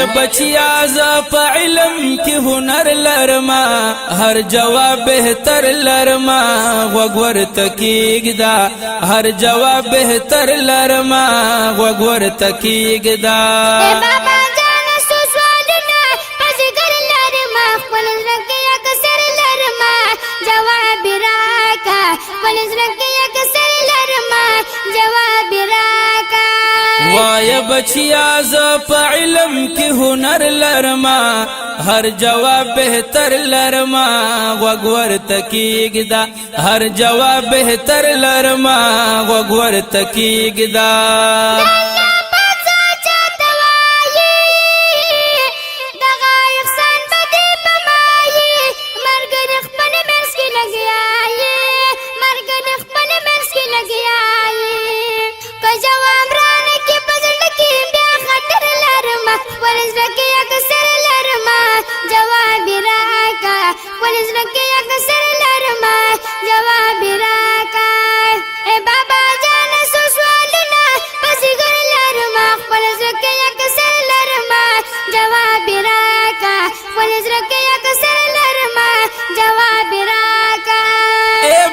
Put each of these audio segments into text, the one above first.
وای بچیا ز په علم کې هنر لرما هر جواب بهتر لرما وګور تکیګدا هر جواب بهتر لرما وګور تکیګدا بابا جان سوالنا پزګر لرما خپل زړه اکثر لرما جواب راکا خپل زړه اکثر لرما جواب راکا وای بچیا ز په علم کې هنر لرما هر جواب بهتر لرما وګور تکیګدا هر جواب بهتر لرما وګور تکیګدا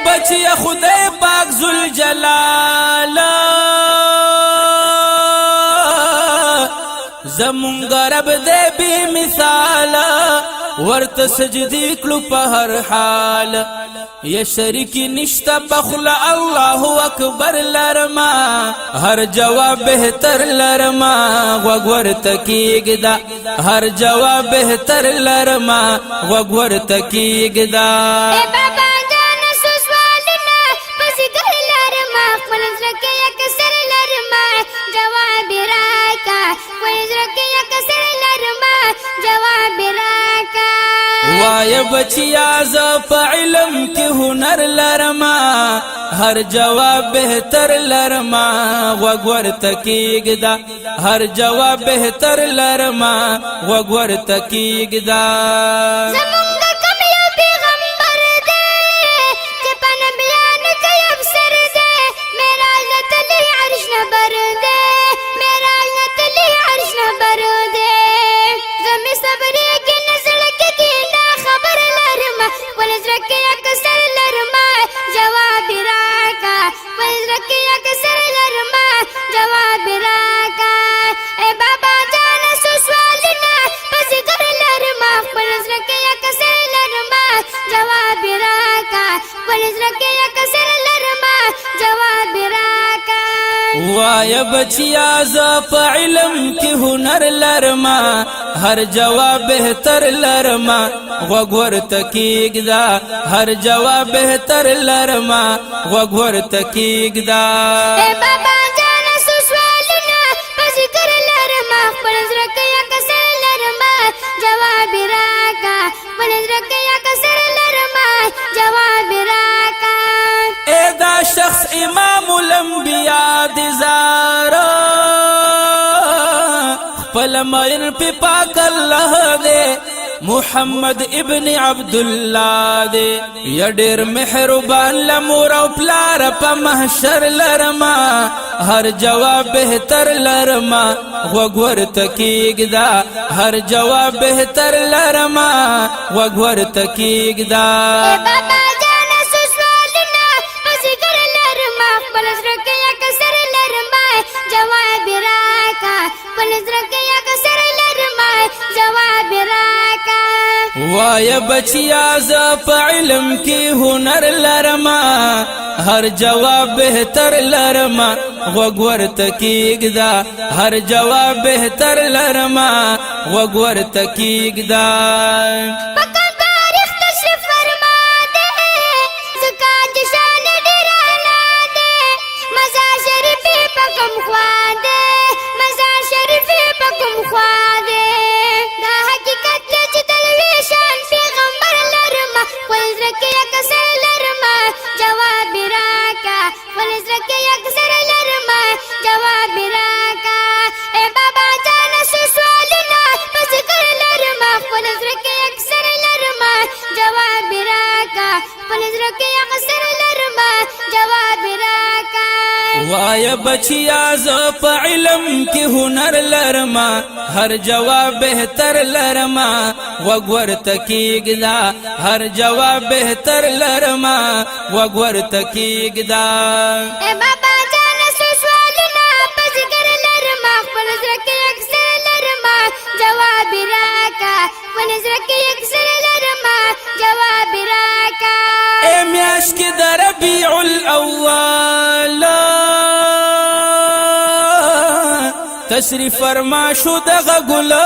بچیا خدای پاک ذوالجلال زمونږ رب دې بی مثال ورته سجدي کړو په هر حال یا شریکی نشتا بخلا الله اکبر لرما هر جواب بهتر لرما وګور تکیګدا هر جواب بهتر لرما وګور تکیګدا وای بچیا ز په علم کې هنر لرما هر جواب بهتر لرما وګور تکیګدا هر جواب بهتر لرما وګور تکیګدا وای بچیا ز په علم کې هنر لرما هر جواب بهتر لرما وګور تکیګدا هر جواب بهتر لرما وګور تکیګدا بابا جان سوالنا پزګر لرما خپل زړه اکثر لرما جواب راکا خپل زړه اکثر لرما جواب راکا اے دا شخص امام الانبیاء دی زارا خپل مین پی پاک اللہ دے محمد ابن عبداللہ دے یا ډیر محربان لمور او پلار پا محشر لرما ہر جواب بہتر لرما وګور تکیګدا ہر جواب بہتر لرما وګور تکیګدا وای بچیا ز په علم کې هنر لرما هر جواب بهتر لرما وګور تکیګدا هر جواب بهتر لرما وګور تکیګدا وای بچیا ز په علم کې هنر لرما هر جواب بهتر لرما وګور تکیګدا هر جواب بهتر لرما وګور تکیګدا اے بابا جان سوالنا پس کر لرما خپل زړه اکثر لرما جواب راکا خپل زړه اکثر لرما جواب راکا اے میاش کې د ربيع الاول تشریف فرما شو دغه ګلا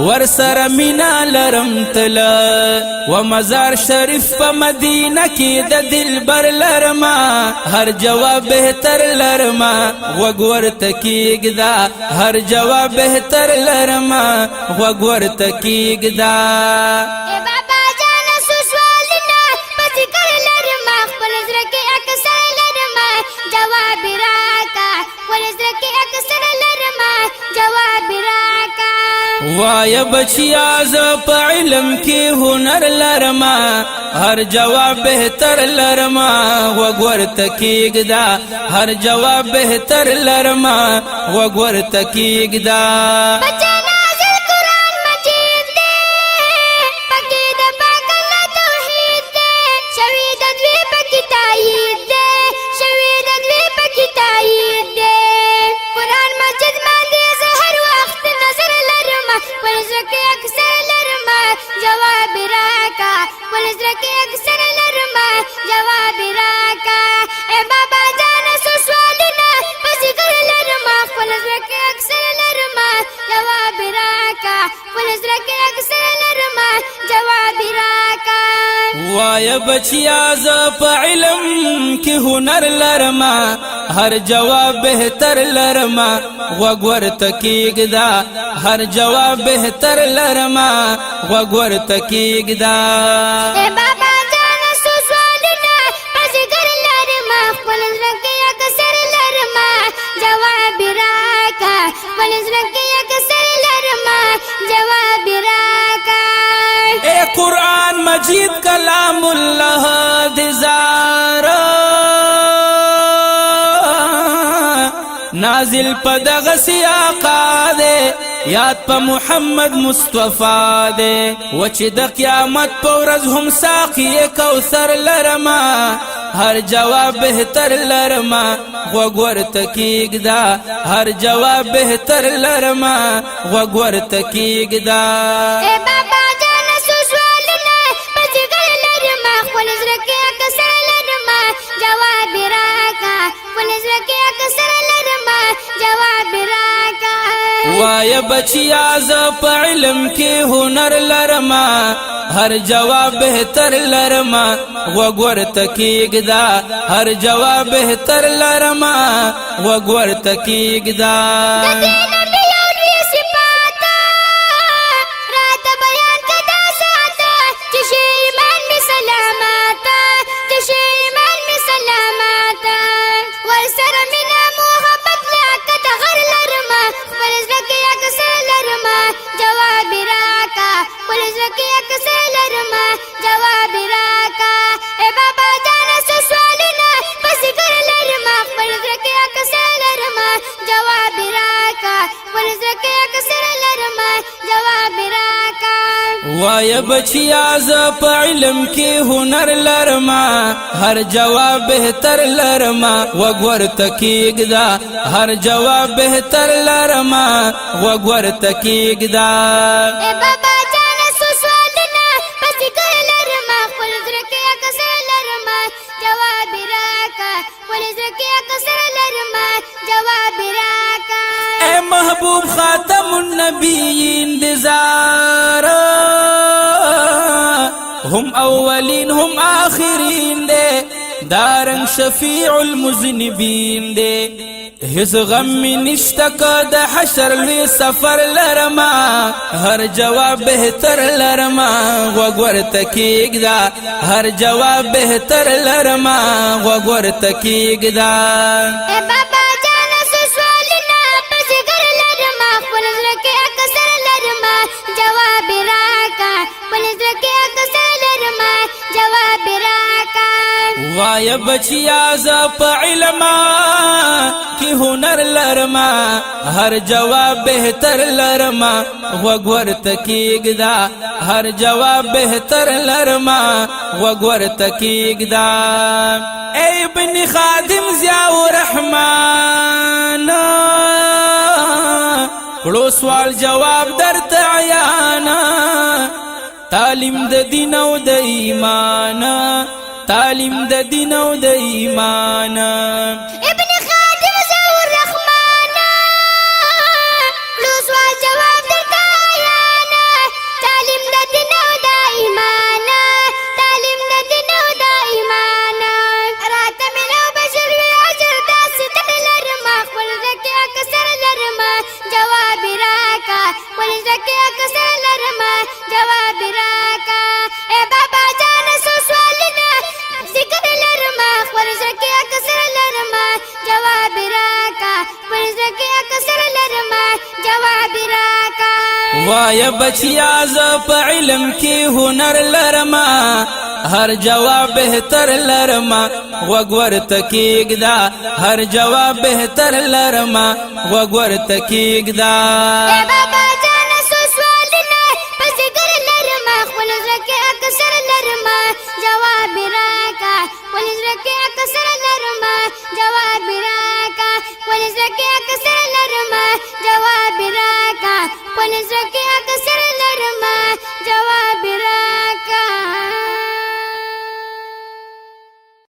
ور سره مینا لرم تلا و مزار شریف په مدینه کې د دلبر لرما هر جواب بهتر لرما وګور تکیګدا هر جواب بهتر لرما وګور تکیګدا اے بابا جان سوالنا پس کر لرما خپل زړه اکثر لرما جواب راکا خپل زړه اکثر لرما جواب راکا وای بچیا ز په علم کې هنر لرما هر جواب بهتر لرما وګور تکیګدا هر جواب بهتر لرما وګور تکیګدا بچا نازل قرآن مجید دے پکی دا پاک اللہ توحید دے شوید دوی پکی تایید دے شوید دوی پکی تایید دے قرآن مجید ماندی زہر وقت نظر لرما پلزرکی اکثر لرما جواب راکا پلزرکی اکثر لرما جواب راکا اے بابا جانا سوالنا پسی کر لرما پلزرکی اکثر لرما جواب راکا پلزرکی اکثر لرما جواب راکا وای بچیا ز په علم کې هنر لرما هر جواب بهتر لرما وګور تکیګدا هر جواب بهتر لرما وګور تکیګدا اے بابا جانا سوالنا پسی کر لرما پلزرکی اکثر لرما جواب راکا پلزرکی اکثر لرما جواب راکا اے قرآن مجید کلام اللہ دزارا نازل پا دغ سیاقا دے یاد پا محمد مصطفیٰ دے وچ د قیامت پا ورځ هم ساقی کوثر لرما هر جواب بهتر لرما وګور تکیګدا هر جواب بهتر لرما وګور تکیګدا اے بابا جانا سوالنا پس کر لرما خپل زړه اکثر لرما جواب راکا خپل زړه اکثر لرما جواب راکا وای بچیا ز په علم کې هنر لرما هر جواب بهتر لرما وګور تکیګدا هر جواب بهتر لرما وګور تکیګدا جواب راکا پلزرکی اکثر لرما جواب راکا اے بابا جانا سوالنا پس کر لرما پلزرکی اکثر لرما جواب راکا پلزرکی اکثر لرما جواب راکا وای بچیا ز په علم کې هنر لرما هر جواب بهتر لرما وګور تکیګدا هر جواب بهتر لرما وګور تکیګدا اے بابا جانا سوالنا پس کر لرما پلزرکی اکثر لرما جواب راکا پلزرکی اکثر لرما جواب راکا اے محبوب خاتم النبیین دزارا هم اولین هم آخرین دے دارنگ شفیع المذنبین دے هیڅ غم می نشته که د حشر لوی سفر لرما هر جواب بهتر لرما وګور تکیګدا هر جواب بهتر لرما وګور تکیګدا اے بابا جانا سوالنا پس کر لرما خپل زړه اکثر لرما جواب راکا خپل زړه اکثر لرما جواب راکا وای بچیا ز په علم کی هنر لرما هر جواب بهتر لرما وګور تکیګدا هر جواب بهتر لرما وګور تکیګدا ای ابن خادم ضیاء الرحمن کړو سوال جواب درته عیانا تعلیم د دین او د ایمان تعلیم د دین او د ایمان ابن خادم ضیاء الرحمن کړو سوال جواب درته عیانا تعلیم د دین او د ایمان تعلیم د دین او د ایمان راته ملو بشر وی اجر داس تر لرما خپل زکه اکثر لرما جواب راکا خپل زکه اکثر لرما جواب راکا اے بابا جان سو سوالنا ذکر لرما خپل زکه اکثر لرما جواب راکا خپل زکه اکثر لرما جواب راکا وای بچیا ز په علم کې هنر لرما هر جواب بهتر لرما وګور تکیګدا هر جواب بهتر لرما وګور تکیګدا اے بابا